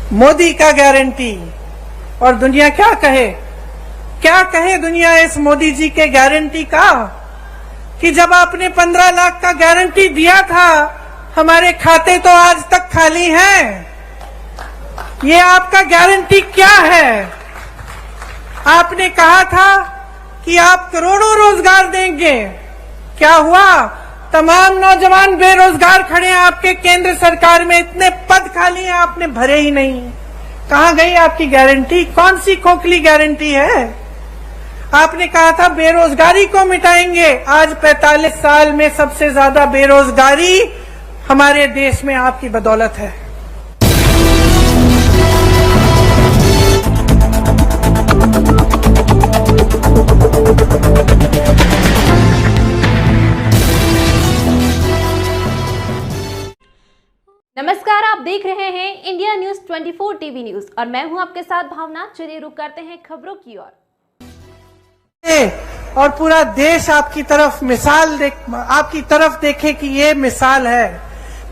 मोदी का गारंटी। और दुनिया क्या कहे दुनिया इस मोदी जी के गारंटी का, कि जब आपने 15 लाख का गारंटी दिया था, हमारे खाते तो आज तक खाली हैं। ये आपका गारंटी क्या है? आपने कहा था कि आप करोड़ों रोजगार देंगे, क्या हुआ? तमाम नौजवान बेरोजगार खड़े हैं आपके केंद्र सरकार में, इतने पद खाली हैं, आपने भरे ही नहीं। कहां गई आपकी गारंटी? कौन सी खोखली गारंटी है? आपने कहा था बेरोजगारी को मिटाएंगे, आज 45 साल में सबसे ज्यादा बेरोजगारी हमारे देश में आपकी बदौलत है। नमस्कार, आप देख रहे हैं इंडिया न्यूज 24 टीवी न्यूज और मैं हूं आपके साथ भावना। चलिए रुक करते हैं खबरों की ओर। और पूरा देश आपकी तरफ देखे कि ये मिसाल है।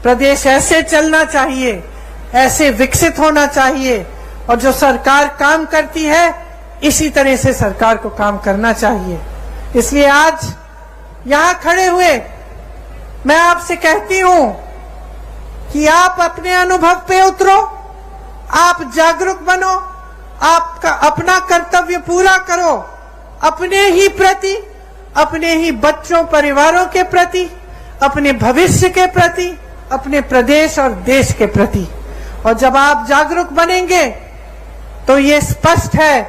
प्रदेश ऐसे चलना चाहिए, ऐसे विकसित होना चाहिए, और जो सरकार काम करती है इसी तरह से सरकार को काम करना चाहिए। इसलिए आज यहां खड़े हुए मैं आपसे कहती हूं कि आप अपने अनुभव पे उतरो, आप जागरूक बनो, आपका अपना कर्तव्य पूरा करो, अपने ही प्रति, अपने ही बच्चों परिवारों के प्रति, अपने भविष्य के प्रति, अपने प्रदेश और देश के प्रति। और जब आप जागरूक बनेंगे तो ये स्पष्ट है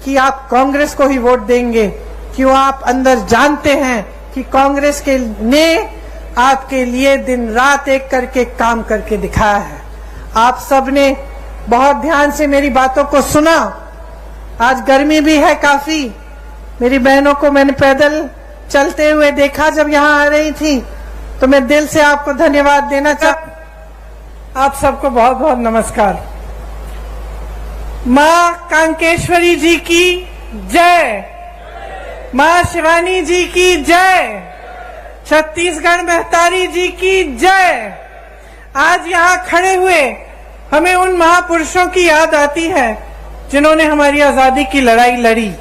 कि आप कांग्रेस को ही वोट देंगे, क्यों? आप अंदर जानते हैं कि कांग्रेस के ने आपके लिए दिन रात एक करके काम करके दिखाया है। आप सबने बहुत ध्यान से मेरी बातों को सुना। आज गर्मी भी है काफी। मेरी बहनों को मैंने पैदल चलते हुए देखा जब यहाँ आ रही थी, तो मैं दिल से आपको धन्यवाद देना चाहता। आप सबको बहुत बहुत नमस्कार। माँ कांकेश्वरी जी की जय, माँ शिवानी जी की जय, छत्तीसगढ़ महतारी जी की जय। आज यहाँ खड़े हुए हमें उन महापुरुषों की याद आती है जिन्होंने हमारी आजादी की लड़ाई लड़ी।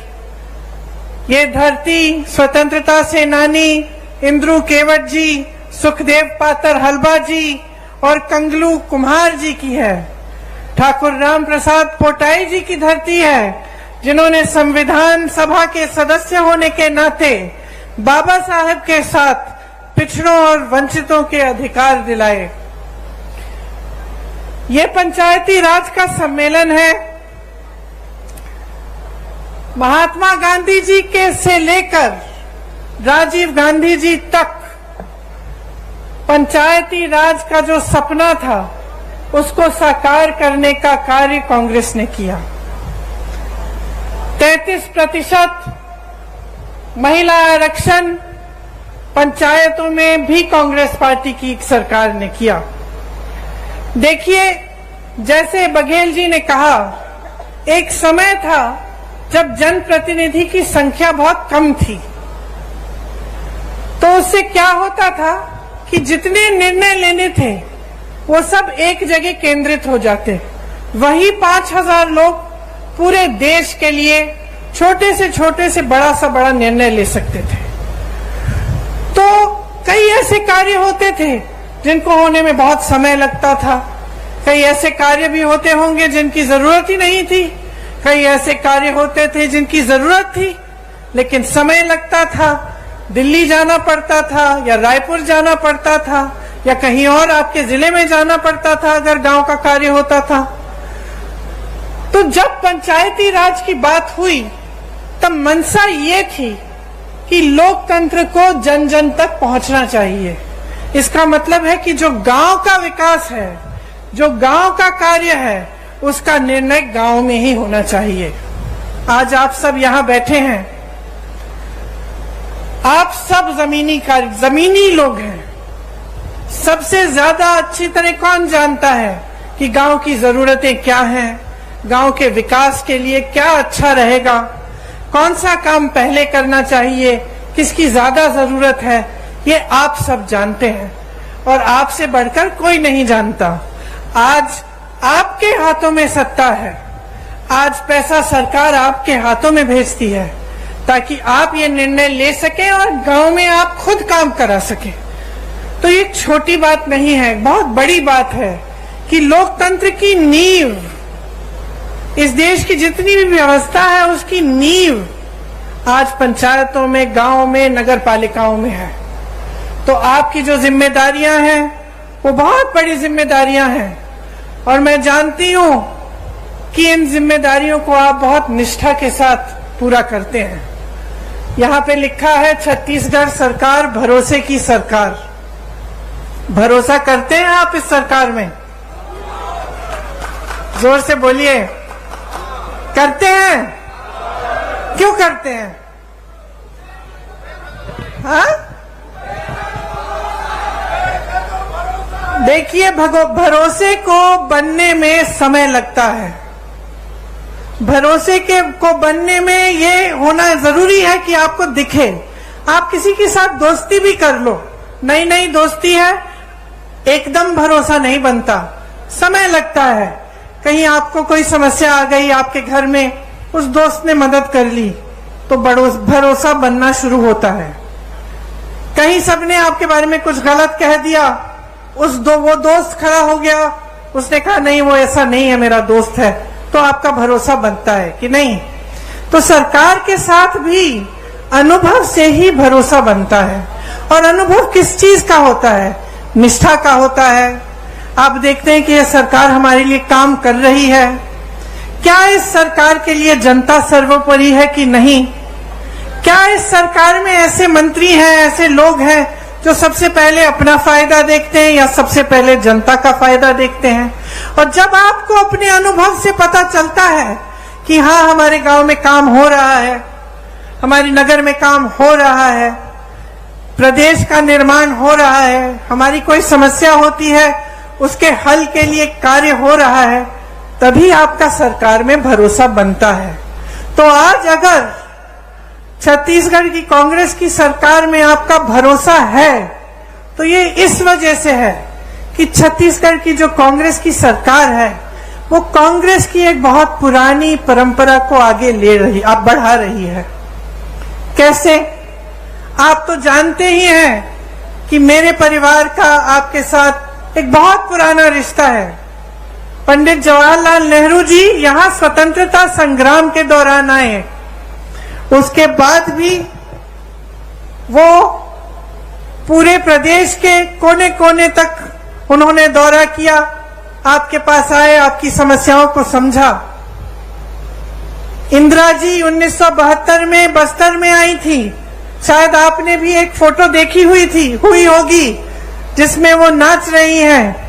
ये धरती स्वतंत्रता सेनानी इंद्रू केवट जी, सुखदेव पातर हलबा जी और कंगलू कुम्हार जी की है। ठाकुर राम प्रसाद पोटाई जी की धरती है, जिन्होंने संविधान सभा के सदस्य होने के नाते बाबा साहेब के साथ पिछड़ों और वंचितों के अधिकार दिलाए। ये पंचायती राज का सम्मेलन है। महात्मा गांधी जी के से लेकर राजीव गांधी जी तक पंचायती राज का जो सपना था उसको साकार करने का कार्य कांग्रेस ने किया। 33% महिला आरक्षण पंचायतों में भी कांग्रेस पार्टी की सरकार ने किया। देखिए, जैसे बघेल जी ने कहा, एक समय था जब जनप्रतिनिधि की संख्या बहुत कम थी, तो उससे क्या होता था कि जितने निर्णय लेने थे वो सब एक जगह केंद्रित हो जाते। वही 5000 लोग पूरे देश के लिए छोटे से बड़ा सा बड़ा निर्णय ले सकते थे। तो कई ऐसे कार्य होते थे जिनको होने में बहुत समय लगता था। कई ऐसे कार्य भी होते होंगे जिनकी जरूरत ही नहीं थी। कई ऐसे कार्य होते थे जिनकी जरूरत थी लेकिन समय लगता था। दिल्ली जाना पड़ता था या रायपुर जाना पड़ता था या कहीं और आपके जिले में जाना पड़ता था अगर गांव का कार्य होता था। तो जब पंचायती राज की बात हुई तब मंशा ये थी कि लोकतंत्र को जन जन तक पहुंचना चाहिए। इसका मतलब है कि जो गांव का विकास है, जो गांव का कार्य है, उसका निर्णय गांव में ही होना चाहिए। आज आप सब यहाँ बैठे हैं, आप सब जमीनी लोग हैं। सबसे ज्यादा अच्छी तरह कौन जानता है कि गांव की जरूरतें क्या हैं, गांव के विकास के लिए क्या अच्छा रहेगा, कौन सा काम पहले करना चाहिए, किसकी ज्यादा जरूरत है, ये आप सब जानते हैं और आपसे बढ़कर कोई नहीं जानता। आज आपके हाथों में सत्ता है। आज पैसा सरकार आपके हाथों में भेजती है ताकि आप ये निर्णय ले सकें और गांव में आप खुद काम करा सकें। तो ये छोटी बात नहीं है, बहुत बड़ी बात है कि लोकतंत्र की नींव, इस देश की जितनी भी व्यवस्था है उसकी नींव आज पंचायतों में, गांव में, नगर पालिकाओं में है। तो आपकी जो जिम्मेदारियां हैं वो बहुत बड़ी जिम्मेदारियां हैं और मैं जानती हूं कि इन जिम्मेदारियों को आप बहुत निष्ठा के साथ पूरा करते हैं। यहाँ पे लिखा है छत्तीसगढ़ सरकार भरोसे की सरकार। भरोसा करते हैं आप इस सरकार में? जोर से बोलिए, करते हैं? क्यों करते हैं? हाँ? देखिए, भरोसे को बनने में समय लगता है। भरोसे को बनने में ये होना जरूरी है कि आपको दिखे। आप किसी के साथ दोस्ती भी कर लो, नई नई दोस्ती है, एकदम भरोसा नहीं बनता, समय लगता है। कहीं आपको कोई समस्या आ गई आपके घर में, उस दोस्त ने मदद कर ली तो भरोसा बनना शुरू होता है। कहीं सबने आपके बारे में कुछ गलत कह दिया, वो दोस्त खड़ा हो गया, उसने कहा नहीं वो ऐसा नहीं है, मेरा दोस्त है, तो आपका भरोसा बनता है कि नहीं। तो सरकार के साथ भी अनुभव से ही भरोसा बनता है। और अनुभव किस चीज का होता है? निष्ठा का होता है। आप देखते हैं कि यह सरकार हमारे लिए काम कर रही है। क्या इस सरकार के लिए जनता सर्वोपरि है कि नहीं? क्या इस सरकार में ऐसे मंत्री हैं, ऐसे लोग हैं जो सबसे पहले अपना फायदा देखते हैं या सबसे पहले जनता का फायदा देखते हैं? और जब आपको अपने अनुभव से पता चलता है कि हाँ हमारे गांव में काम हो रहा है, हमारे नगर में काम हो रहा है, प्रदेश का निर्माण हो रहा है, हमारी कोई समस्या होती है उसके हल के लिए कार्य हो रहा है, तभी आपका सरकार में भरोसा बनता है। तो आज अगर छत्तीसगढ़ की कांग्रेस की सरकार में आपका भरोसा है तो ये इस वजह से है कि छत्तीसगढ़ की जो कांग्रेस की सरकार है वो कांग्रेस की एक बहुत पुरानी परंपरा को आगे बढ़ा रही है। कैसे? आप तो जानते ही हैं कि मेरे परिवार का आपके साथ एक बहुत पुराना रिश्ता है। पंडित जवाहरलाल नेहरू जी यहाँ स्वतंत्रता संग्राम के दौरान आए, उसके बाद भी वो पूरे प्रदेश के कोने कोने तक उन्होंने दौरा किया, आपके पास आए, आपकी समस्याओं को समझा। इंदिरा जी 1972 में बस्तर में आई थी, शायद आपने भी एक फोटो देखी हुई होगी जिसमें वो नाच रही हैं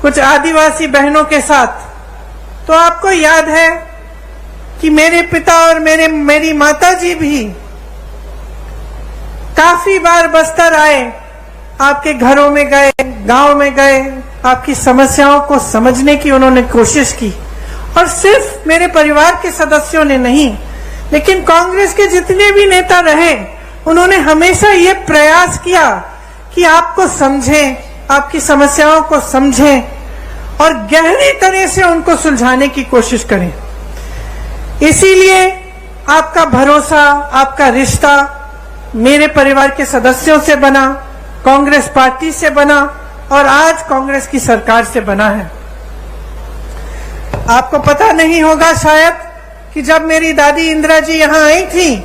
कुछ आदिवासी बहनों के साथ। तो आपको याद है कि मेरे पिता और मेरी माता जी भी काफी बार बस्तर आए, आपके घरों में गए, गांव में गए, आपकी समस्याओं को समझने की उन्होंने कोशिश की। और सिर्फ मेरे परिवार के सदस्यों ने नहीं, लेकिन कांग्रेस के जितने भी नेता रहे उन्होंने हमेशा ये प्रयास किया कि आपको समझें, आपकी समस्याओं को समझें और गहरी तरह से उनको सुलझाने की कोशिश करें। इसीलिए आपका भरोसा, आपका रिश्ता मेरे परिवार के सदस्यों से बना, कांग्रेस पार्टी से बना और आज कांग्रेस की सरकार से बना है। आपको पता नहीं होगा शायद कि जब मेरी दादी इंदिरा जी यहाँ आई थी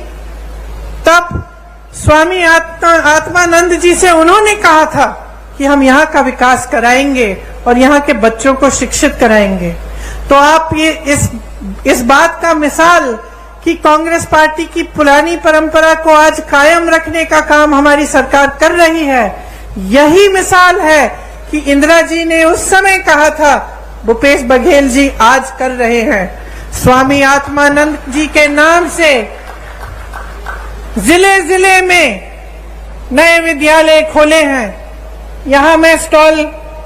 तब स्वामी आत्मानंद जी से उन्होंने कहा था कि हम यहाँ का विकास कराएंगे और यहाँ के बच्चों को शिक्षित कराएंगे। तो आप ये इस बात का मिसाल कि कांग्रेस पार्टी की पुरानी परंपरा को आज कायम रखने का काम हमारी सरकार कर रही है, यही मिसाल है कि इंदिरा जी ने उस समय कहा था, भूपेश बघेल जी आज कर रहे हैं। स्वामी आत्मानंद जी के नाम से जिले जिले में नए विद्यालय खोले हैं। यहाँ मैं स्टॉल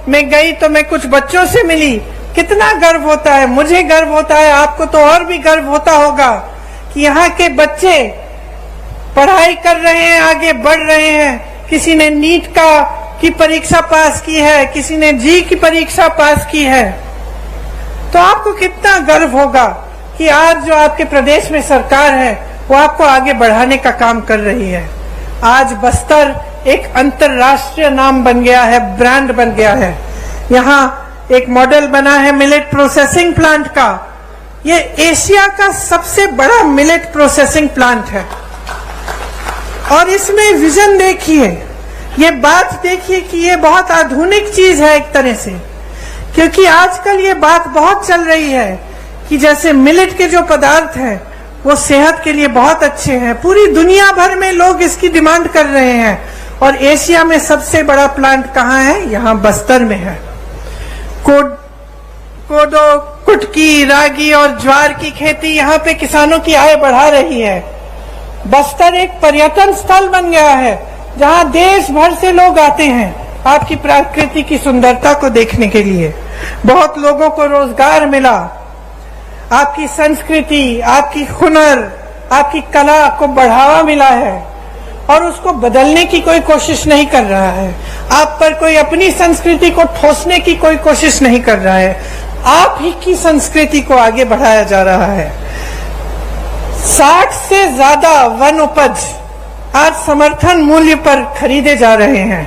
में गई तो मैं कुछ बच्चों से मिली, कितना गर्व होता है, मुझे गर्व होता है, आपको तो और भी गर्व होता होगा कि यहाँ के बच्चे पढ़ाई कर रहे हैं, आगे बढ़ रहे हैं। किसी ने नीट की परीक्षा पास की है, किसी ने जी की परीक्षा पास की है। तो आपको कितना गर्व होगा कि आज जो आपके प्रदेश में सरकार है वो आपको आगे बढ़ाने का काम कर रही है। आज बस्तर एक अंतर्राष्ट्रीय नाम बन गया है, ब्रांड बन गया है। यहाँ एक मॉडल बना है मिलेट प्रोसेसिंग प्लांट का। ये एशिया का सबसे बड़ा मिलेट प्रोसेसिंग प्लांट है और इसमें विजन देखिए, ये बात देखिए कि ये बहुत आधुनिक चीज है एक तरह से, क्योंकि आजकल ये बात बहुत चल रही है कि जैसे मिलेट के जो पदार्थ हैं वो सेहत के लिए बहुत अच्छे हैं। पूरी दुनिया भर में लोग इसकी डिमांड कर रहे हैं और एशिया में सबसे बड़ा प्लांट कहाँ है? यहाँ बस्तर में है। कोदो, कुटकी, रागी और ज्वार की खेती यहाँ पे किसानों की आय बढ़ा रही है। बस्तर एक पर्यटन स्थल बन गया है जहाँ देश भर से लोग आते हैं आपकी प्रकृति की सुंदरता को देखने के लिए। बहुत लोगों को रोजगार मिला, आपकी संस्कृति, आपकी हुनर, आपकी कला को बढ़ावा मिला है और उसको बदलने की कोई कोशिश नहीं कर रहा है। आप पर कोई अपनी संस्कृति को ठोसने की कोई कोशिश नहीं कर रहा है। आप ही की संस्कृति को आगे बढ़ाया जा रहा है। 60 से ज्यादा वन उपज आज समर्थन मूल्य पर खरीदे जा रहे हैं।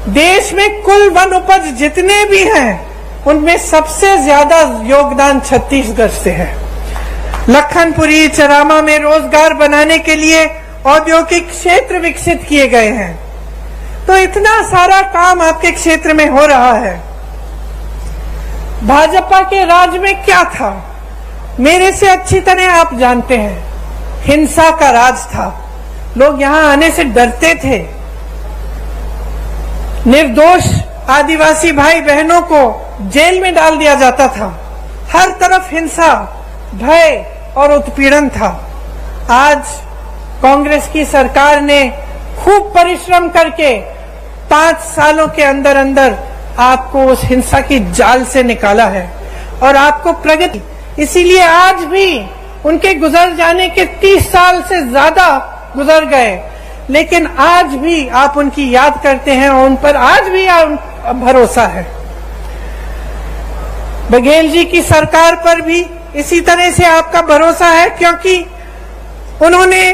देश में कुल वन उपज जितने भी हैं उनमें सबसे ज्यादा योगदान छत्तीसगढ़ से है। लखनपुरी, चरामा में रोजगार बनाने के लिए औद्योगिक क्षेत्र विकसित किए गए हैं। तो इतना सारा काम आपके क्षेत्र में हो रहा है। भाजपा के राज में क्या था? मेरे से अच्छी तरह आप जानते हैं, हिंसा का राज था। लोग यहां आने से डरते थे। निर्दोष आदिवासी भाई बहनों को जेल में डाल दिया जाता था। हर तरफ हिंसा, भय और उत्पीड़न था। आज कांग्रेस की सरकार ने खूब परिश्रम करके 5 सालों के अंदर अंदर आपको उस हिंसा की जाल से निकाला है और आपको प्रगति, इसीलिए आज भी उनके गुजर जाने के 30 साल से ज्यादा गुजर गए, लेकिन आज भी आप उनकी याद करते हैं और उन पर आज भी भरोसा है। बघेल जी की सरकार पर भी इसी तरह से आपका भरोसा है, क्योंकि उन्होंने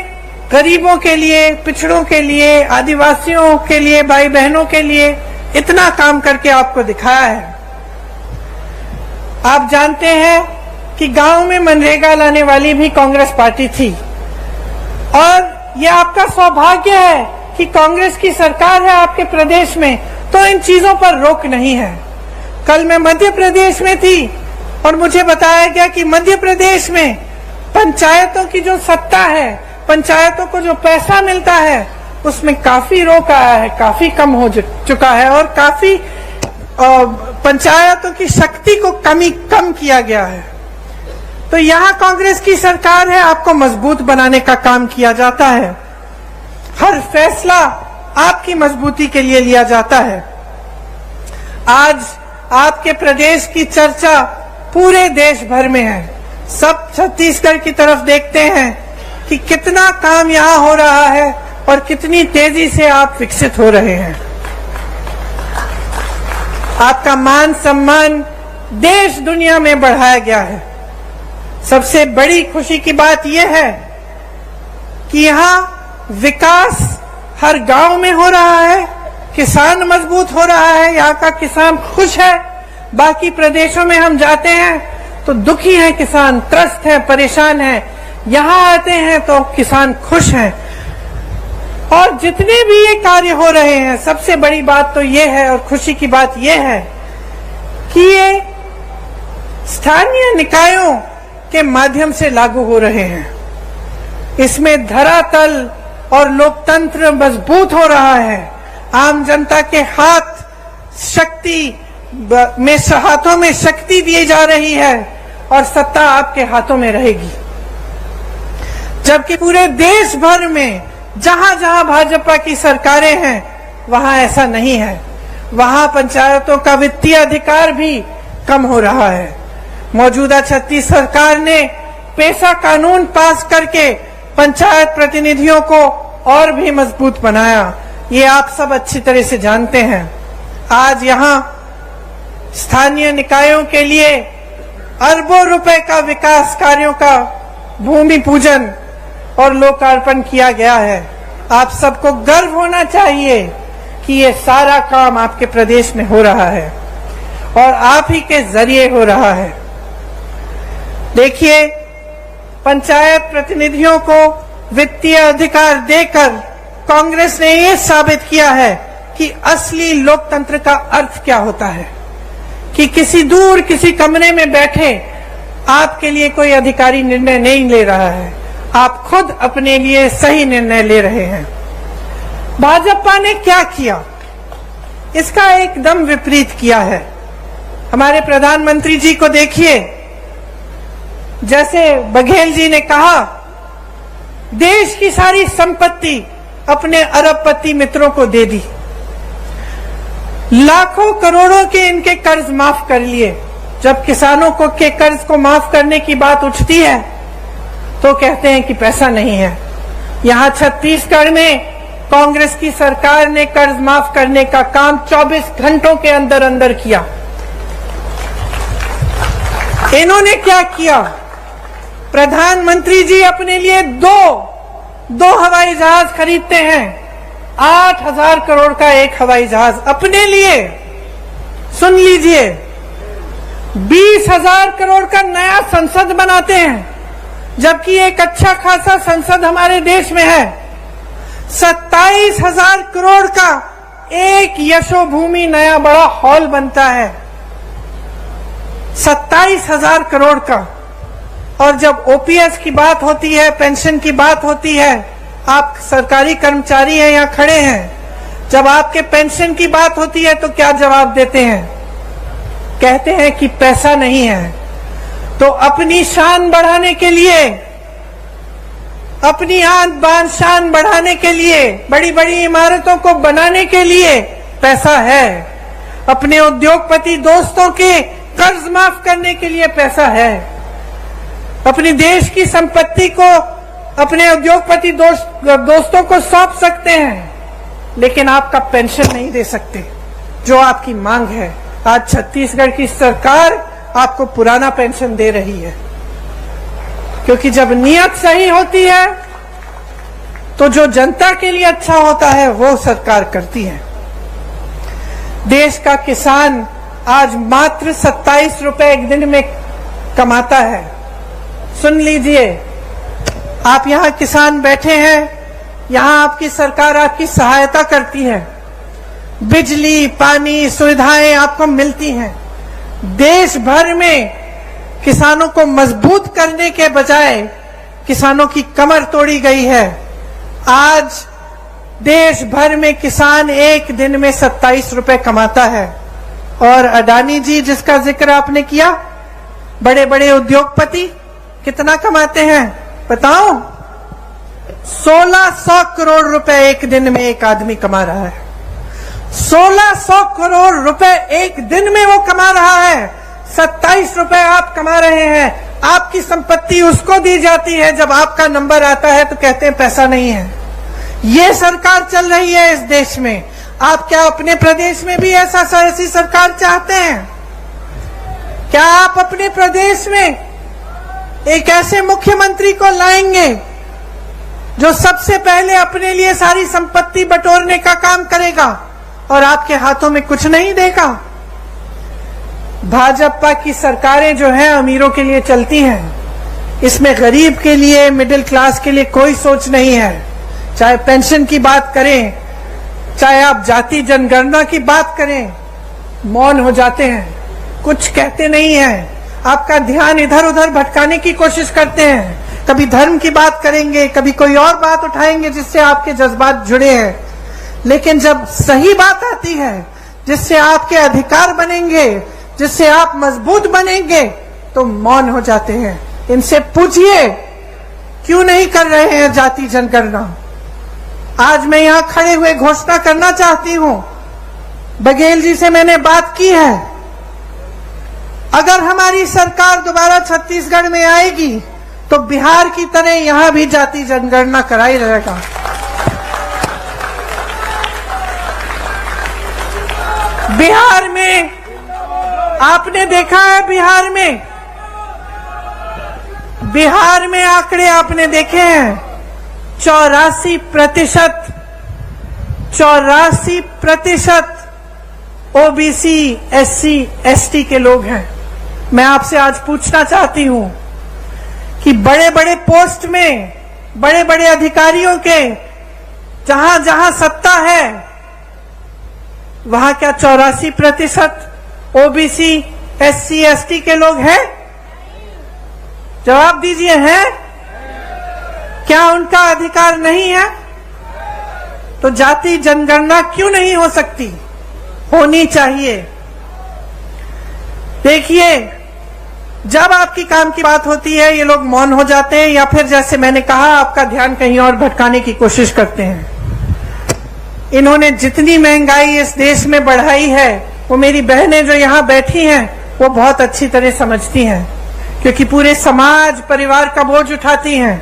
गरीबों के लिए, पिछड़ों के लिए, आदिवासियों के लिए, भाई बहनों के लिए इतना काम करके आपको दिखाया है। आप जानते हैं कि गांव में मनरेगा लाने वाली भी कांग्रेस पार्टी थी और ये आपका सौभाग्य है कि कांग्रेस की सरकार है आपके प्रदेश में, तो इन चीजों पर रोक नहीं है। कल मैं मध्य प्रदेश में थी और मुझे बताया गया कि मध्य प्रदेश में पंचायतों की जो सत्ता है, पंचायतों को जो पैसा मिलता है, उसमें काफी रोक आया है, काफी कम हो चुका है और काफी पंचायतों की शक्ति को कम किया गया है। तो यहाँ कांग्रेस की सरकार है, आपको मजबूत बनाने का काम किया जाता है। हर फैसला आपकी मजबूती के लिए लिया जाता है। आज आपके प्रदेश की चर्चा पूरे देश भर में है। सब छत्तीसगढ़ की तरफ देखते हैं कि कितना काम यहाँ हो रहा है और कितनी तेजी से आप विकसित हो रहे हैं। आपका मान सम्मान देश दुनिया में बढ़ाया गया है। सबसे बड़ी खुशी की बात यह है कि यहाँ विकास हर गांव में हो रहा है, किसान मजबूत हो रहा है, यहाँ का किसान खुश है। बाकी प्रदेशों में हम जाते हैं तो दुखी है किसान, त्रस्त है, परेशान है। यहाँ आते हैं तो किसान खुश हैं। और जितने भी ये कार्य हो रहे हैं, सबसे बड़ी बात तो ये है और खुशी की बात ये है कि ये स्थानीय निकायों के माध्यम से लागू हो रहे हैं। इसमें धरातल और लोकतंत्र मजबूत हो रहा है। आम जनता के हाथों में शक्ति दी जा रही है और सत्ता आपके हाथों में रहेगी। जबकि पूरे देश भर में जहां जहां भाजपा की सरकारें हैं वहां ऐसा नहीं है। वहां पंचायतों का वित्तीय अधिकार भी कम हो रहा है। मौजूदा छत्तीस सरकार ने पेशा कानून पास करके पंचायत प्रतिनिधियों को और भी मजबूत बनाया। ये आप सब अच्छी तरह से जानते हैं। आज यहाँ स्थानीय निकायों के लिए अरबों रुपए का विकास कार्यों का भूमि पूजन और लोकार्पण किया गया है। आप सबको गर्व होना चाहिए कि ये सारा काम आपके प्रदेश में हो रहा है और आप ही के जरिए हो रहा है। देखिए, पंचायत प्रतिनिधियों को वित्तीय अधिकार देकर कांग्रेस ने ये साबित किया है कि असली लोकतंत्र का अर्थ क्या होता है, कि किसी कमरे में बैठे आपके लिए कोई अधिकारी निर्णय नहीं ले रहा है, आप खुद अपने लिए सही निर्णय ले रहे हैं। भाजपा ने क्या किया, इसका एकदम विपरीत किया है। हमारे प्रधानमंत्री जी को देखिए, जैसे बघेल जी ने कहा, देश की सारी संपत्ति अपने अरबपति मित्रों को दे दी, लाखों करोड़ों के इनके कर्ज माफ कर लिए। जब किसानों को के कर्ज को माफ करने की बात उठती है तो कहते हैं कि पैसा नहीं है। यहां छत्तीसगढ़ में कांग्रेस की सरकार ने कर्ज माफ करने का काम 24 घंटों के अंदर अंदर किया। इन्होंने क्या किया, प्रधानमंत्री जी अपने लिए दो हवाई जहाज खरीदते हैं, 8,000 करोड़ का एक हवाई जहाज अपने लिए। सुन लीजिए, 20,000 करोड़ का नया संसद बनाते हैं, जबकि एक अच्छा खासा संसद हमारे देश में है। 27,000 करोड़ का एक यशोभूमि नया बड़ा हॉल बनता है, 27,000 करोड़ का। और जब ओपीएस की बात होती है, पेंशन की बात होती है, आप सरकारी कर्मचारी हैं, यहाँ खड़े हैं, जब आपके पेंशन की बात होती है तो क्या जवाब देते हैं? कहते हैं कि पैसा नहीं है। तो अपनी शान बढ़ाने के लिए, अपनी आन बान शान बढ़ाने के लिए, बड़ी बड़ी इमारतों को बनाने के लिए पैसा है, अपने उद्योगपति दोस्तों के कर्ज माफ करने के लिए पैसा है, अपनी देश की संपत्ति को अपने उद्योगपति दोस्तों को सौंप सकते हैं, लेकिन आपका पेंशन नहीं दे सकते जो आपकी मांग है। आज छत्तीसगढ़ की सरकार आपको पुराना पेंशन दे रही है, क्योंकि जब नीयत सही होती है तो जो जनता के लिए अच्छा होता है वो सरकार करती है। देश का किसान आज मात्र 27 रुपए एक दिन में कमाता है। सुन लीजिए, आप यहाँ किसान बैठे हैं, यहाँ आपकी सरकार आपकी सहायता करती है, बिजली पानी सुविधाएं आपको मिलती हैं। देश भर में किसानों को मजबूत करने के बजाय किसानों की कमर तोड़ी गई है। आज देश भर में किसान एक दिन में 27 रुपए कमाता है। और अडानी जी, जिसका जिक्र आपने किया, बड़े बड़े उद्योगपति कितना कमाते हैं बताओ? 1600 करोड़ रुपए एक दिन में एक आदमी कमा रहा है। 1600 करोड़ रुपए एक दिन में वो कमा रहा है। 27 रुपए आप कमा रहे हैं। आपकी संपत्ति उसको दी जाती है, जब आपका नंबर आता है तो कहते हैं पैसा नहीं है। ये सरकार चल रही है इस देश में। आप क्या अपने प्रदेश में भी ऐसी सरकार चाहते हैं? क्या आप अपने प्रदेश में एक ऐसे मुख्यमंत्री को लाएंगे जो सबसे पहले अपने लिए सारी संपत्ति बटोरने का काम करेगा और आपके हाथों में कुछ नहीं देगा? भाजपा की सरकारें जो हैं अमीरों के लिए चलती हैं, इसमें गरीब के लिए, मिडिल क्लास के लिए कोई सोच नहीं है। चाहे पेंशन की बात करें, चाहे आप जाति जनगणना की बात करें, मौन हो जाते हैं, कुछ कहते नहीं हैं। आपका ध्यान इधर उधर भटकाने की कोशिश करते हैं। कभी धर्म की बात करेंगे, कभी कोई और बात उठाएंगे जिससे आपके जज्बात जुड़े हैं, लेकिन जब सही बात आती है जिससे आपके अधिकार बनेंगे, जिससे आप मजबूत बनेंगे, तो मौन हो जाते हैं। इनसे पूछिए क्यों नहीं कर रहे हैं जाति जनगणना। आज मैं यहां खड़े हुए घोषणा करना चाहती हूं, बघेल जी से मैंने बात की है, अगर हमारी सरकार दोबारा छत्तीसगढ़ में आएगी तो बिहार की तरह यहां भी जाति जनगणना कराई रहेगा। बिहार में आपने देखा है, बिहार में बिहार में आंकड़े आपने देखे हैं, 84% ओबीसी, एससी, एसटी के लोग हैं। मैं आपसे आज पूछना चाहती हूं कि बड़े बड़े पोस्ट में, बड़े बड़े अधिकारियों के जहां जहां सत्ता है, वहां क्या 84% ओबीसी, एससी, एसटी के लोग हैं? जवाब दीजिए, हैं? क्या उनका अधिकार नहीं है? तो जाति जनगणना क्यों नहीं हो सकती? होनी चाहिए। देखिए, जब आपकी काम की बात होती है, ये लोग मौन हो जाते हैं, या फिर जैसे मैंने कहा, आपका ध्यान कहीं और भटकाने की कोशिश करते हैं। इन्होंने जितनी महंगाई इस देश में बढ़ाई है, वो मेरी बहनें जो यहां बैठी हैं, वो बहुत अच्छी तरह समझती हैं, क्योंकि पूरे समाज, परिवार का बोझ उठाती हैं।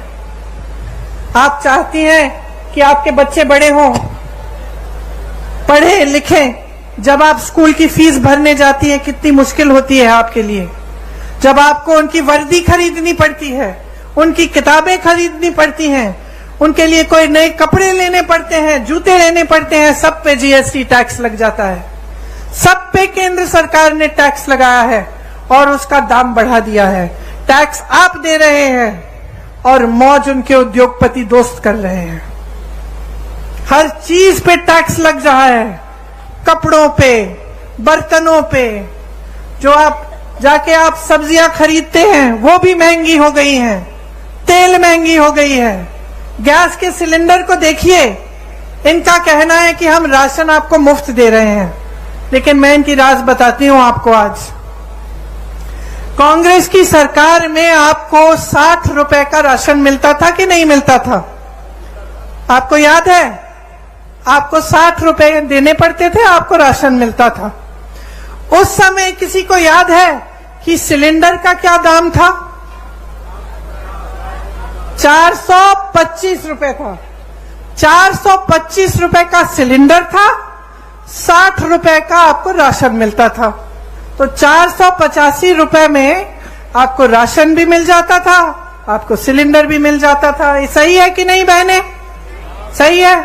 आप चाहती हैं कि आपके बच्चे बड़े हों, पढ़े लिखें। जब आप स्कूल की फीस भरने जाती है, कितनी मुश्किल होती है आपके लिए। जब आपको उनकी वर्दी खरीदनी पड़ती है, उनकी किताबें खरीदनी पड़ती हैं, उनके लिए कोई नए कपड़े लेने पड़ते हैं, जूते लेने पड़ते हैं, सब पे जीएसटी टैक्स लग जाता है। सब पे केंद्र सरकार ने टैक्स लगाया है और उसका दाम बढ़ा दिया है। टैक्स आप दे रहे हैं और मौज उनके उद्योगपति दोस्त कर रहे हैं। हर चीज पे टैक्स लग रहा है, कपड़ों पे, बर्तनों पे। जो आप जाके आप सब्जियां खरीदते हैं, वो भी महंगी हो गई हैं, तेल महंगी हो गई है। गैस के सिलेंडर को देखिए, इनका कहना है कि हम राशन आपको मुफ्त दे रहे हैं, लेकिन मैं इनकी राज बताती हूं आपको। आज कांग्रेस की सरकार में आपको 60 रुपए का राशन मिलता था कि नहीं मिलता था? आपको याद है? आपको 60 रुपए देने पड़ते थे, आपको राशन मिलता था। उस समय किसी को याद है कि सिलेंडर का क्या दाम था? 425 रुपए था। 425 रुपए का सिलेंडर था, 60 रुपए का आपको राशन मिलता था। तो 485 रुपए में आपको राशन भी मिल जाता था, आपको सिलेंडर भी मिल जाता था। ये सही है कि नहीं बहने? सही है।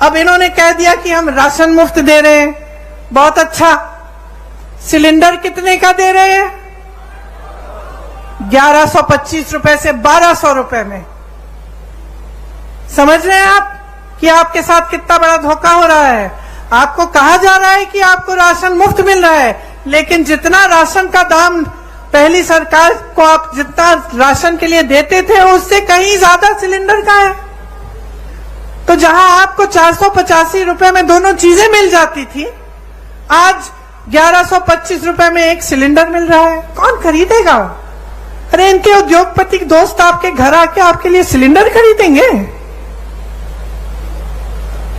अब इन्होंने कह दिया कि हम राशन मुफ्त दे रहे हैं, बहुत अच्छा। सिलेंडर कितने का दे रहे हैं? 1125 रुपए से 1200 रुपए में। समझ रहे हैं आप कि आपके साथ कितना बड़ा धोखा हो रहा है? आपको कहा जा रहा है कि आपको राशन मुफ्त मिल रहा है, लेकिन जितना राशन का दाम पहली सरकार को आप जितना राशन के लिए देते थे, उससे कहीं ज्यादा सिलेंडर का है। तो जहां आपको 485 रुपए में दोनों चीजें मिल जाती थी, आज 1125 रुपए में एक सिलेंडर मिल रहा है। कौन खरीदेगा? अरे इनके उद्योगपति दोस्त आपके घर आके आपके लिए सिलेंडर खरीदेंगे।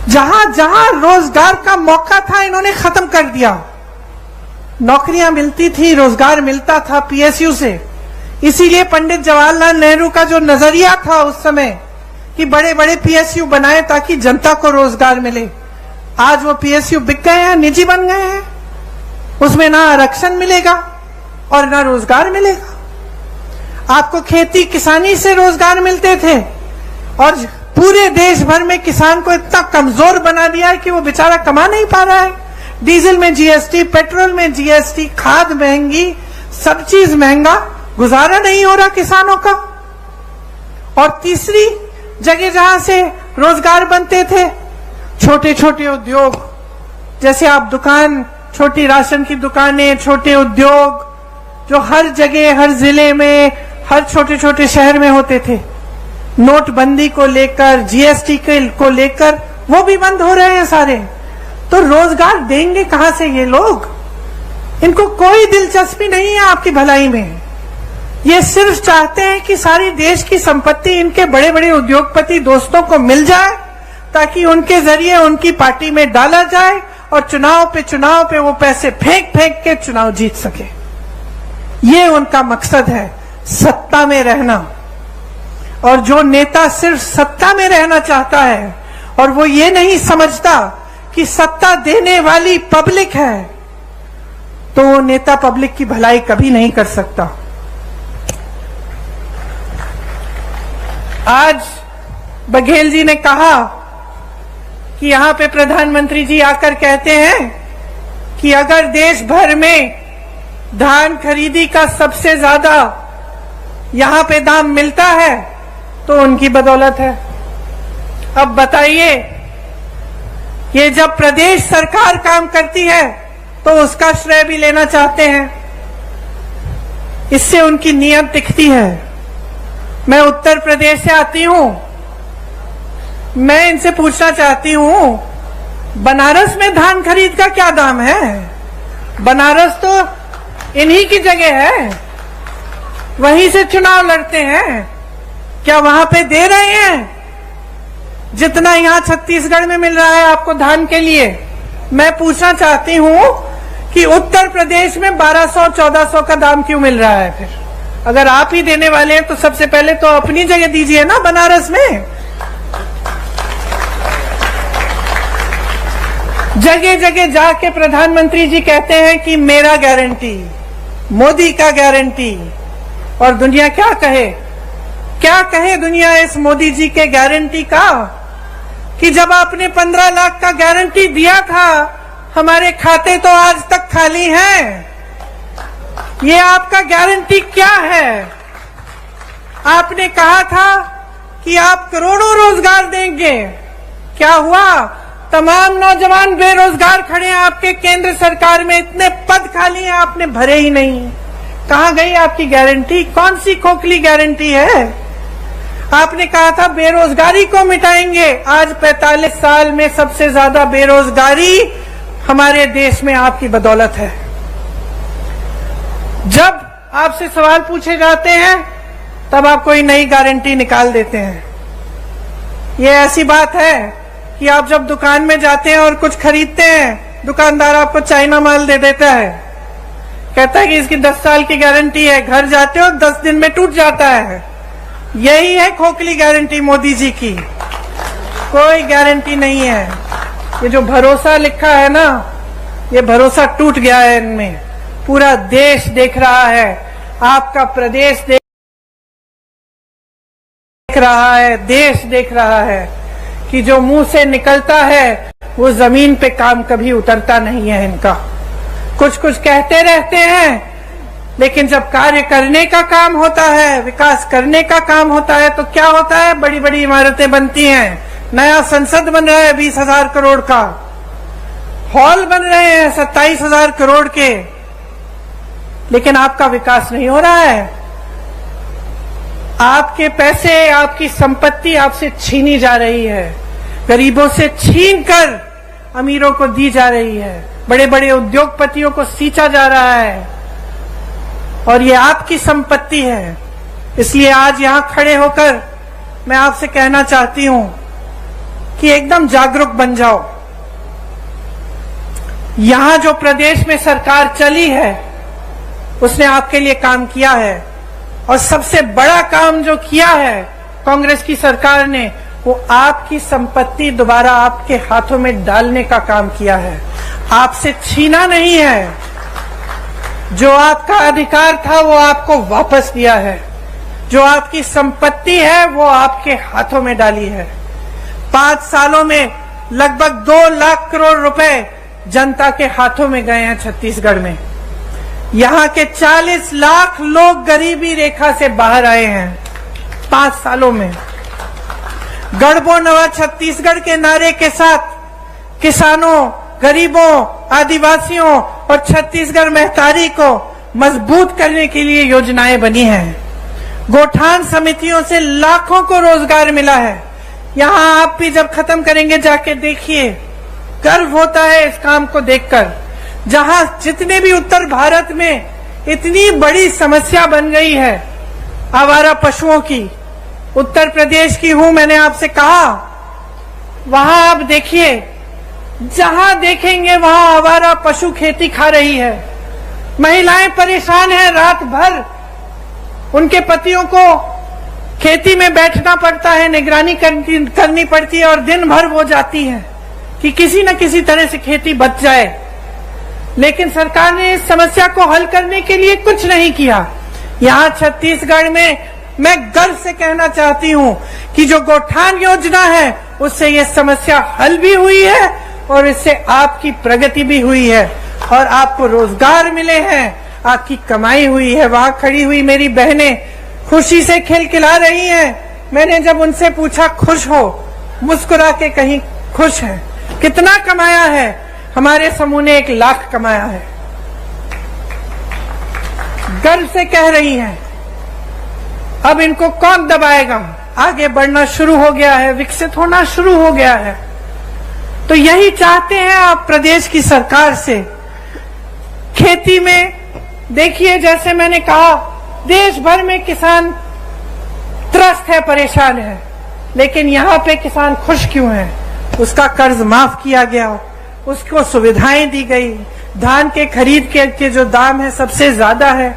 जहां जहां रोजगार का मौका था, इन्होंने खत्म कर दिया। नौकरियां मिलती थी, रोजगार मिलता था पीएसयू से। इसीलिए पंडित जवाहरलाल नेहरू का जो नजरिया था उस समय कि बड़े बड़े पीएसयू बनाए ताकि जनता को रोजगार मिले, आज वो पीएसयू बिक गए हैं, निजी बन गए हैं। उसमें ना आरक्षण मिलेगा और ना रोजगार मिलेगा। आपको खेती किसानी से रोजगार मिलते थे, और पूरे देश भर में किसान को इतना कमजोर बना दिया है कि वो बेचारा कमा नहीं पा रहा है। डीजल में जीएसटी, पेट्रोल में जीएसटी, खाद महंगी, सब चीज महंगा, गुजारा नहीं हो रहा किसानों का। और तीसरी जगह जहां से रोजगार बनते थे, छोटे छोटे उद्योग, जैसे आप दुकान, छोटी राशन की दुकानें, छोटे उद्योग जो हर जगह, हर जिले में, हर छोटे छोटे शहर में होते थे, नोटबंदी को लेकर, जीएसटी को लेकर वो भी बंद हो रहे हैं सारे। तो रोजगार देंगे कहां से ये लोग? इनको कोई दिलचस्पी नहीं है आपकी भलाई में। ये सिर्फ चाहते हैं कि सारी देश की संपत्ति इनके बड़े बड़े उद्योगपति दोस्तों को मिल जाए, ताकि उनके जरिए उनकी पार्टी में डाला जाए और चुनाव पे वो पैसे फेंक फेंक के चुनाव जीत सके। ये उनका मकसद है, सत्ता में रहना। और जो नेता सिर्फ सत्ता में रहना चाहता है और वो ये नहीं समझता कि सत्ता देने वाली पब्लिक है, तो वो नेता पब्लिक की भलाई कभी नहीं कर सकता। आज बघेल जी ने कहा कि यहां पे प्रधानमंत्री जी आकर कहते हैं कि अगर देश भर में धान खरीदी का सबसे ज्यादा यहां पे दाम मिलता है तो उनकी बदौलत है। अब बताइए, ये जब प्रदेश सरकार काम करती है तो उसका श्रेय भी लेना चाहते हैं, इससे उनकी नीयत दिखती है। मैं उत्तर प्रदेश से आती हूं, मैं इनसे पूछना चाहती हूं, बनारस में धान खरीद का क्या दाम है? बनारस तो इन्हीं की जगह है, वहीं से चुनाव लड़ते हैं, क्या वहां पे दे रहे हैं जितना यहां छत्तीसगढ़ में मिल रहा है आपको धान के लिए? मैं पूछना चाहती हूं कि उत्तर प्रदेश में 1200-1400 का दाम क्यों मिल रहा है? फिर अगर आप ही देने वाले हैं तो सबसे पहले तो अपनी जगह दीजिए ना बनारस में। जगह जगह जाके प्रधानमंत्री जी कहते हैं कि मेरा गारंटी, मोदी का गारंटी, और दुनिया क्या कहे? क्या कहे दुनिया इस मोदी जी के गारंटी का कि जब आपने 15 लाख का गारंटी दिया था, हमारे खाते तो आज तक खाली हैं। ये आपका गारंटी क्या है? आपने कहा था कि आप करोड़ों रोजगार देंगे, क्या हुआ? तमाम नौजवान बेरोजगार खड़े हैं आपके केंद्र सरकार में, इतने पद खाली हैं, आपने भरे ही नहीं। कहां गई आपकी गारंटी? कौन सी खोखली गारंटी है? आपने कहा था बेरोजगारी को मिटाएंगे, आज 45 साल में सबसे ज्यादा बेरोजगारी हमारे देश में आपकी बदौलत है। जब आपसे सवाल पूछे जाते हैं तब आप कोई नई गारंटी निकाल देते हैं। ये ऐसी बात है कि आप जब दुकान में जाते हैं और कुछ खरीदते हैं, दुकानदार आपको चाइना माल दे देता है, कहता है कि इसकी 10 साल की गारंटी है, घर जाते हो 10 दिन में टूट जाता है। यही है खोखली गारंटी मोदी जी की, कोई गारंटी नहीं है। ये जो भरोसा लिखा है ना, ये भरोसा टूट गया है इनमें। पूरा देश देख रहा है, आपका प्रदेश देख रहा है, देश देख रहा है कि जो मुंह से निकलता है वो जमीन पे काम कभी उतरता नहीं है इनका। कुछ कुछ कहते रहते हैं, लेकिन जब कार्य करने का काम होता है, विकास करने का काम होता है, तो क्या होता है? बड़ी बड़ी इमारतें बनती हैं, नया संसद बन रहा है 20,000 करोड़ का, हॉल बन रहे हैं 27,000 करोड़ के, लेकिन आपका विकास नहीं हो रहा है। आपके पैसे, आपकी संपत्ति आपसे छीनी जा रही है, गरीबों से छीन कर अमीरों को दी जा रही है, बड़े बड़े उद्योगपतियों को सींचा जा रहा है, और ये आपकी संपत्ति है। इसलिए आज यहां खड़े होकर मैं आपसे कहना चाहती हूं कि एकदम जागरूक बन जाओ। यहां जो प्रदेश में सरकार चली है उसने आपके लिए काम किया है, और सबसे बड़ा काम जो किया है कांग्रेस की सरकार ने, वो आपकी संपत्ति दोबारा आपके हाथों में डालने का काम किया है, आपसे छीना नहीं है। जो आपका अधिकार था वो आपको वापस दिया है, जो आपकी संपत्ति है वो आपके हाथों में डाली है। 5 सालों में लगभग 2 लाख करोड़ रुपए जनता के हाथों में गए हैं छत्तीसगढ़ में। यहाँ के 40 लाख लोग गरीबी रेखा से बाहर आए हैं 5 सालों में। गढ़बो नवा छत्तीसगढ़ के नारे के साथ किसानों, गरीबों, आदिवासियों और छत्तीसगढ़ महतारी को मजबूत करने के लिए योजनाएं बनी हैं। गोठान समितियों से लाखों को रोजगार मिला है। यहाँ आप भी जब खत्म करेंगे जाके देखिए, गर्व होता है इस काम को देखकर। जहाँ जितने भी उत्तर भारत में इतनी बड़ी समस्या बन गई है आवारा पशुओं की, उत्तर प्रदेश की हूं, मैंने आपसे कहा, वहां आप देखिए, जहां देखेंगे वहां आवारा पशु खेती खा रही है। महिलाएं परेशान हैं, रात भर उनके पतियों को खेती में बैठना पड़ता है, निगरानी करनी पड़ती है, और दिन भर वो जाती हैं कि किसी न किसी तरह से खेती बच जाए। लेकिन सरकार ने इस समस्या को हल करने के लिए कुछ नहीं किया। यहाँ छत्तीसगढ़ में मैं गर्व से कहना चाहती हूं कि जो गौठान योजना है उससे ये समस्या हल भी हुई है और इससे आपकी प्रगति भी हुई है और आपको रोजगार मिले हैं, आपकी कमाई हुई है। वहां खड़ी हुई मेरी बहनें खुशी से खिलखिला रही हैं। मैंने जब उनसे पूछा खुश हो, मुस्कुरा के कहीं खुश है। कितना कमाया है? हमारे समूह ने 1 लाख कमाया है। गर्व से कह रही हैं। अब इनको कौन दबाएगा? आगे बढ़ना शुरू हो गया है, विकसित होना शुरू हो गया है। तो यही चाहते हैं आप प्रदेश की सरकार से। खेती में देखिए, जैसे मैंने कहा, देश भर में किसान त्रस्त है, परेशान है, लेकिन यहाँ पे किसान खुश क्यों है? उसका कर्ज माफ किया गया, उसको सुविधाएं दी गई, धान के खरीद के जो दाम है सबसे ज्यादा है,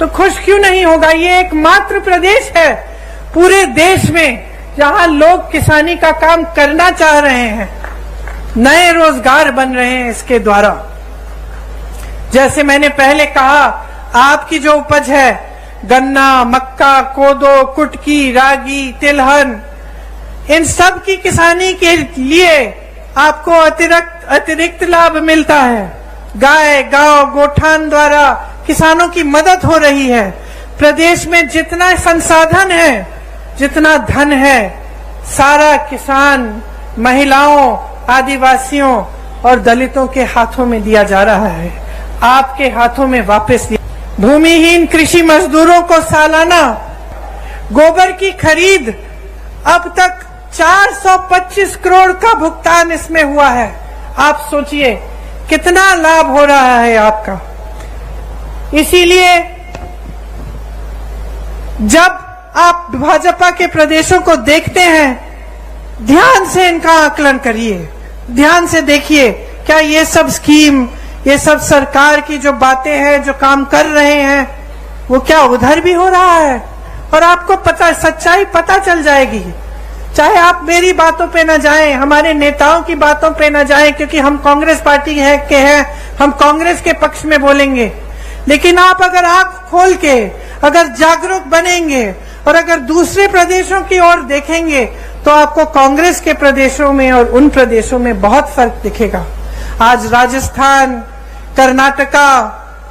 तो खुश क्यों नहीं होगा? ये एकमात्र प्रदेश है पूरे देश में जहां लोग किसानी का काम करना चाह रहे हैं, नए रोजगार बन रहे हैं इसके द्वारा। जैसे मैंने पहले कहा, आपकी जो उपज है, गन्ना, मक्का, कोदो, कुटकी, रागी, तिलहन, इन सब की किसानी के लिए आपको अतिरिक्त लाभ मिलता है। गाय, गांव, गोठान द्वारा किसानों की मदद हो रही है। प्रदेश में जितना संसाधन है, जितना धन है, सारा किसान, महिलाओं, आदिवासियों और दलितों के हाथों में दिया जा रहा है, आपके हाथों में वापस दिया। भूमिहीन कृषि मजदूरों को सालाना गोबर की खरीद अब तक 425 करोड़ का भुगतान इसमें हुआ है। आप सोचिए कितना लाभ हो रहा है आपका। इसीलिए जब आप भाजपा के प्रदेशों को देखते हैं, ध्यान से इनका आकलन करिए, ध्यान से देखिए, क्या ये सब स्कीम, ये सब सरकार की जो बातें हैं, जो काम कर रहे हैं, वो क्या उधर भी हो रहा है? और आपको पता, सच्चाई पता चल जाएगी। चाहे आप मेरी बातों पे न जाएं, हमारे नेताओं की बातों पे न जाएं, क्योंकि हम कांग्रेस पार्टी के हैं, हम कांग्रेस के पक्ष में बोलेंगे। लेकिन आप अगर आंख खोल के, अगर जागरूक बनेंगे और अगर दूसरे प्रदेशों की ओर देखेंगे, तो आपको कांग्रेस के प्रदेशों में और उन प्रदेशों में बहुत फर्क दिखेगा। आज राजस्थान, कर्नाटका,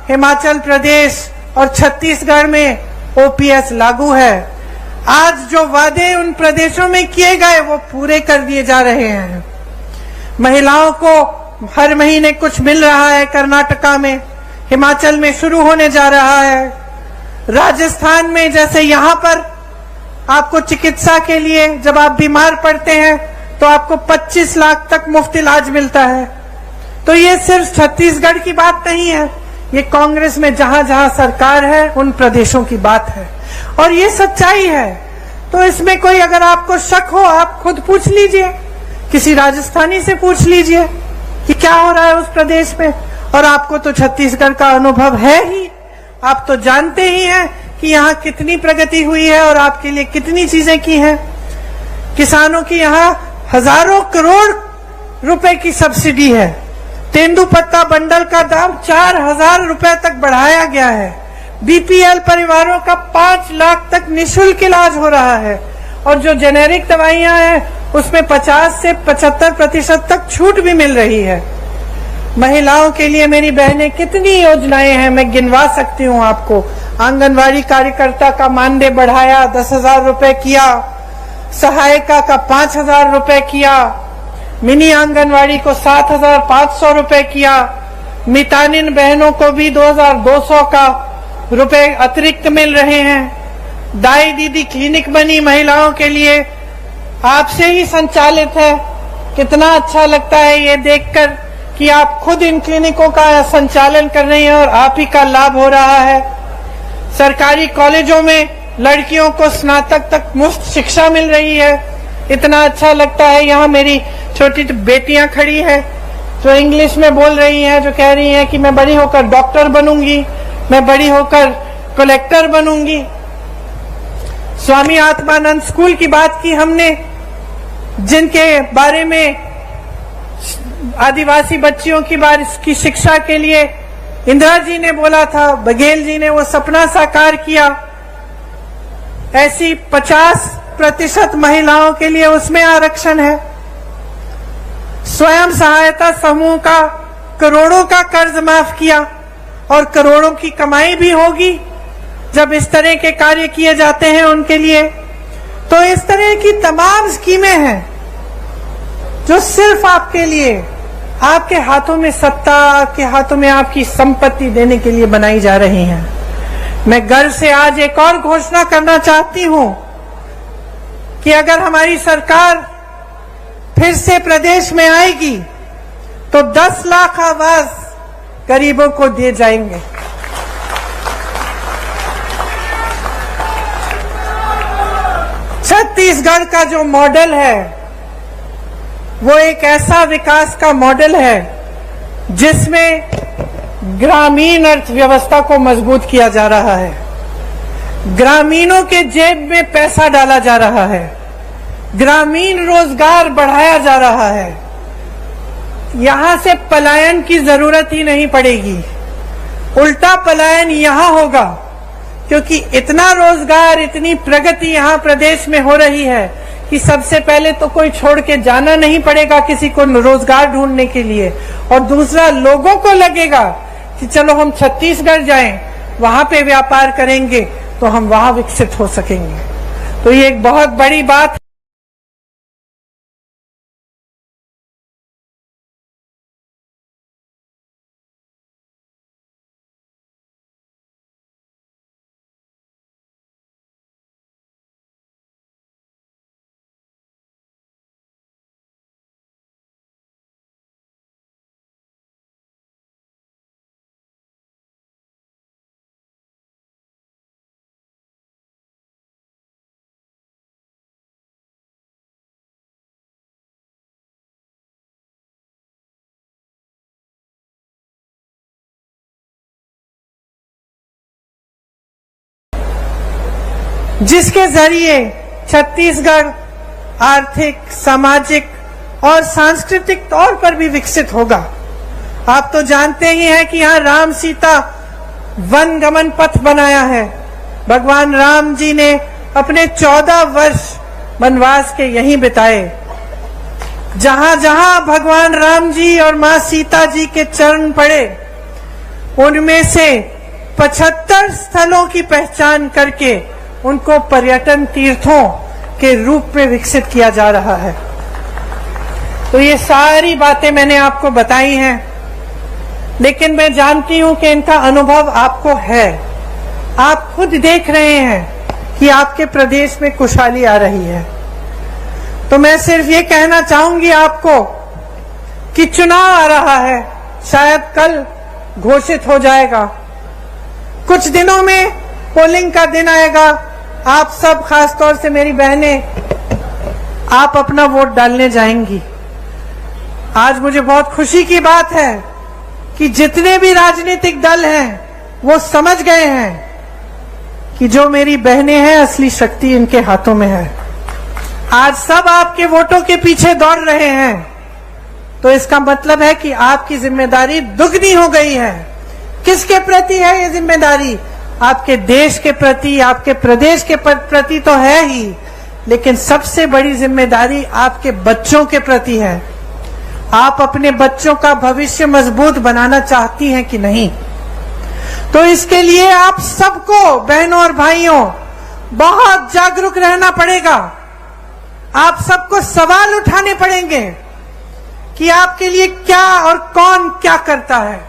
हिमाचल प्रदेश और छत्तीसगढ़ में ओपीएस लागू है। आज जो वादे उन प्रदेशों में किए गए वो पूरे कर दिए जा रहे हैं। महिलाओं को हर महीने कुछ मिल रहा है कर्नाटका में, हिमाचल में शुरू होने जा रहा है। राजस्थान में जैसे यहाँ पर आपको चिकित्सा के लिए जब आप बीमार पड़ते हैं तो आपको 25 लाख तक मुफ्त इलाज मिलता है। तो ये सिर्फ छत्तीसगढ़ की बात नहीं है, ये कांग्रेस में जहां जहां सरकार है उन प्रदेशों की बात है और ये सच्चाई है। तो इसमें कोई अगर आपको शक हो, आप खुद पूछ लीजिए, किसी राजस्थानी से पूछ लीजिए कि क्या हो रहा है उस प्रदेश में। और आपको तो छत्तीसगढ़ का अनुभव है ही, आप तो जानते ही हैं कि यहाँ कितनी प्रगति हुई है और आपके लिए कितनी चीजें की हैं। किसानों की यहाँ हजारों करोड़ रुपए की सब्सिडी है। तेंदुपत्ता बंडल का दाम 4000 रुपए तक बढ़ाया गया है। बीपीएल परिवारों का 5 लाख तक निःशुल्क इलाज हो रहा है और जो जेनेरिक दवाइयां हैं उसमें 50 से 75% तक छूट भी मिल रही है। महिलाओं के लिए मेरी बहनें कितनी योजनाएं हैं, मैं गिनवा सकती हूँ आपको। आंगनवाड़ी कार्यकर्ता का मानदेय बढ़ाया, 10,000 रुपए किया, सहायिका का 5,000 रुपए किया, मिनी आंगनवाड़ी को 7,500 रुपए किया, मितानिन बहनों को भी 2,200 का रुपए अतिरिक्त मिल रहे हैं। दाई दीदी क्लिनिक बनी महिलाओं के लिए, आपसे ही संचालित है। कितना अच्छा लगता है ये देखकर कि आप खुद इन क्लिनिकों का संचालन कर रही हैं और आप ही का लाभ हो रहा है। सरकारी कॉलेजों में लड़कियों को स्नातक तक मुफ्त शिक्षा मिल रही है। इतना अच्छा लगता है। यहाँ मेरी छोटी बेटियां खड़ी हैं जो इंग्लिश में बोल रही हैं, जो कह रही हैं कि मैं बड़ी होकर डॉक्टर बनूंगी, मैं बड़ी होकर कलेक्टर बनूंगी। स्वामी आत्मानंद स्कूल की बात की हमने, जिनके बारे में आदिवासी बच्चियों की शिक्षा के लिए इंदिरा जी ने बोला था, बघेल जी ने वो सपना साकार किया। ऐसी 50% महिलाओं के लिए उसमें आरक्षण है। स्वयं सहायता समूह का करोड़ों का कर्ज माफ किया और करोड़ों की कमाई भी होगी जब इस तरह के कार्य किए जाते हैं उनके लिए। तो इस तरह की तमाम स्कीमें हैं जो सिर्फ आपके लिए, आपके हाथों में सत्ता, आपके हाथों में आपकी संपत्ति देने के लिए बनाई जा रही हैं। मैं गर्व से आज एक और घोषणा करना चाहती हूं कि अगर हमारी सरकार फिर से प्रदेश में आएगी तो 10 लाख आवास गरीबों को दिए जाएंगे। छत्तीसगढ़ का जो मॉडल है वो एक ऐसा विकास का मॉडल है जिसमें ग्रामीण अर्थव्यवस्था को मजबूत किया जा रहा है, ग्रामीणों के जेब में पैसा डाला जा रहा है, ग्रामीण रोजगार बढ़ाया जा रहा है। यहां से पलायन की जरूरत ही नहीं पड़ेगी, उल्टा पलायन यहां होगा, क्योंकि इतना रोजगार, इतनी प्रगति यहां प्रदेश में हो रही है कि सबसे पहले तो कोई छोड़ के जाना नहीं पड़ेगा किसी को रोजगार ढूंढने के लिए, और दूसरा लोगों को लगेगा कि चलो हम छत्तीसगढ़ जाएं, वहां पे व्यापार करेंगे तो हम वहां विकसित हो सकेंगे। तो ये एक बहुत बड़ी बात। जिसके जरिए छत्तीसगढ़ आर्थिक, सामाजिक और सांस्कृतिक तौर पर भी विकसित होगा। आप तो जानते ही हैं कि यहाँ राम सीता वन गमन पथ बनाया है। भगवान राम जी ने अपने 14 वर्ष वनवास के यहीं बिताए। जहां जहां भगवान राम जी और मां सीता जी के चरण पड़े, उनमें से 75 स्थलों की पहचान करके उनको पर्यटन तीर्थों के रूप में विकसित किया जा रहा है। तो ये सारी बातें मैंने आपको बताई हैं, लेकिन मैं जानती हूं कि इनका अनुभव आपको है। आप खुद देख रहे हैं कि आपके प्रदेश में खुशहाली आ रही है। तो मैं सिर्फ ये कहना चाहूंगी आपको कि चुनाव आ रहा है, शायद कल घोषित हो जाएगा, कुछ दिनों में पोलिंग का दिन आएगा। आप सब, खासतौर से मेरी बहनें, आप अपना वोट डालने जाएंगी। आज मुझे बहुत खुशी की बात है कि जितने भी राजनीतिक दल हैं वो समझ गए हैं कि जो मेरी बहनें हैं, असली शक्ति इनके हाथों में है। आज सब आपके वोटों के पीछे दौड़ रहे हैं, तो इसका मतलब है कि आपकी जिम्मेदारी दुगनी हो गई है। किसके प्रति है ये जिम्मेदारी? आपके देश के प्रति, आपके प्रदेश के प्रति तो है ही, लेकिन सबसे बड़ी जिम्मेदारी आपके बच्चों के प्रति है। आप अपने बच्चों का भविष्य मजबूत बनाना चाहती हैं कि नहीं? तो इसके लिए आप सबको, बहनों और भाइयों, बहुत जागरूक रहना पड़ेगा। आप सबको सवाल उठाने पड़ेंगे कि आपके लिए क्या और कौन क्या करता है।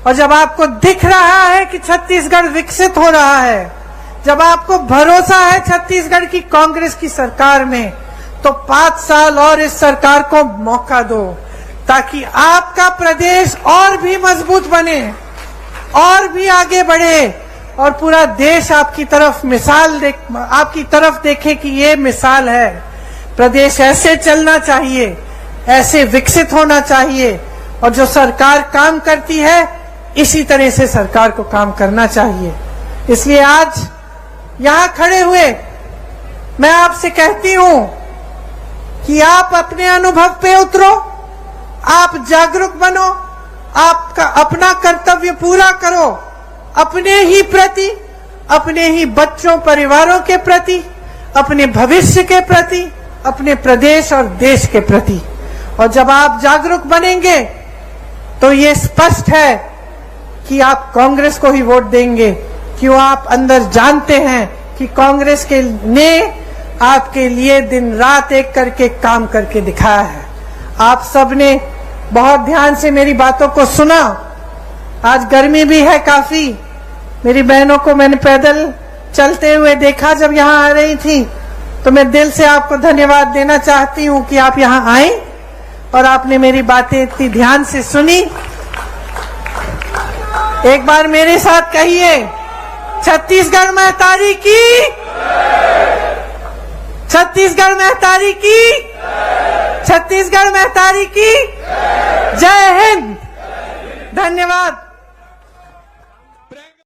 और जब आपको दिख रहा है कि छत्तीसगढ़ विकसित हो रहा है, जब आपको भरोसा है छत्तीसगढ़ की कांग्रेस की सरकार में, तो 5 साल और इस सरकार को मौका दो, ताकि आपका प्रदेश और भी मजबूत बने, और भी आगे बढ़े, और पूरा देश आपकी तरफ देखे कि ये मिसाल है। प्रदेश ऐसे चलना चाहिए, ऐसे विकसित होना चाहिए, और जो सरकार काम करती है इसी तरह से सरकार को काम करना चाहिए। इसलिए आज यहां खड़े हुए मैं आपसे कहती हूं कि आप अपने अनुभव पे उतरो, आप जागरूक बनो, आपका अपना कर्तव्य पूरा करो, अपने ही प्रति अपने ही बच्चों परिवारों के प्रति, अपने भविष्य के प्रति, अपने प्रदेश और देश के प्रति। और जब आप जागरूक बनेंगे तो ये स्पष्ट है कि आप कांग्रेस को ही वोट देंगे, क्यों आप अंदर जानते हैं कि कांग्रेस के ने आपके लिए दिन रात एक करके काम करके दिखाया है। आप सबने बहुत ध्यान से मेरी बातों को सुना। आज गर्मी भी है काफी। मेरी बहनों को मैंने पैदल चलते हुए देखा जब यहाँ आ रही थी, तो मैं दिल से आपको धन्यवाद देना चाहती हूँ कि आप यहाँ आए और आपने मेरी बातें इतनी ध्यान से सुनी। एक बार मेरे साथ कहिए, छत्तीसगढ़ महतारी की, छत्तीसगढ़ महतारी की, छत्तीसगढ़ महतारी की जय हिंद। धन्यवाद।